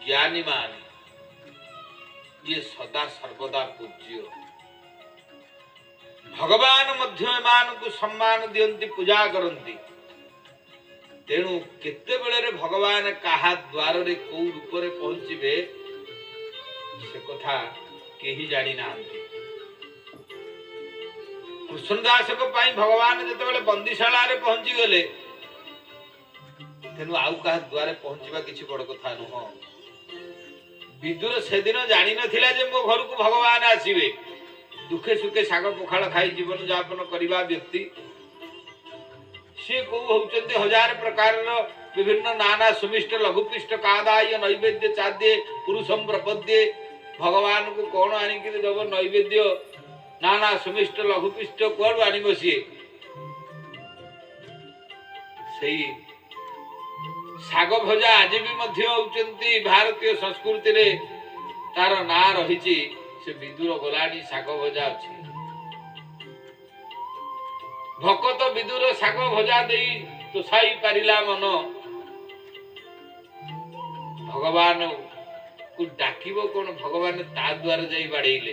ज्ञानी मान ये सदा सर्वदा पूज्य। भगवान मध्य एमान को सम्मान दियंती पूजा करंती। तेणु केते बेले भगवान कहा द्वार रे को रूप रे पहुंचीबे से कथा केही जानी नांती। कृष्णदास को पाई भगवान जते बेले बंदीशाला रे पहुंची गले तेणु आउ कहा द्वारे पहुंचवा किछि बड़ कथा नुह। विदुर से दिन जानी नथिला जे मो घर को भगवान आसीबे। दुखे सुखे साग पखाल खाई जीवन यापन करबा व्यक्ति से को होचंते हजार प्रकार विभिन्न नाना सुमिष्ट लघुपिष्ट कादाय नैवेद्य चाद्य पुरुषम प्रपद्ये। भगवान को कौन आनी कि जब नैवेद्य नाना सुमिष्ट लघुपिष्ट कोड आनी बसिए सही साग भजा आज भी मध्य होचंती भारतीय संस्कृति रे तार ना रहिछि। से विदुर गलानी साग भजा अछि। भकत विदुर साग भजा देई तो साई पारिला मन। भगवान को डाकिबो कोन भगवान ता द्वार जाई बाड़ेइले।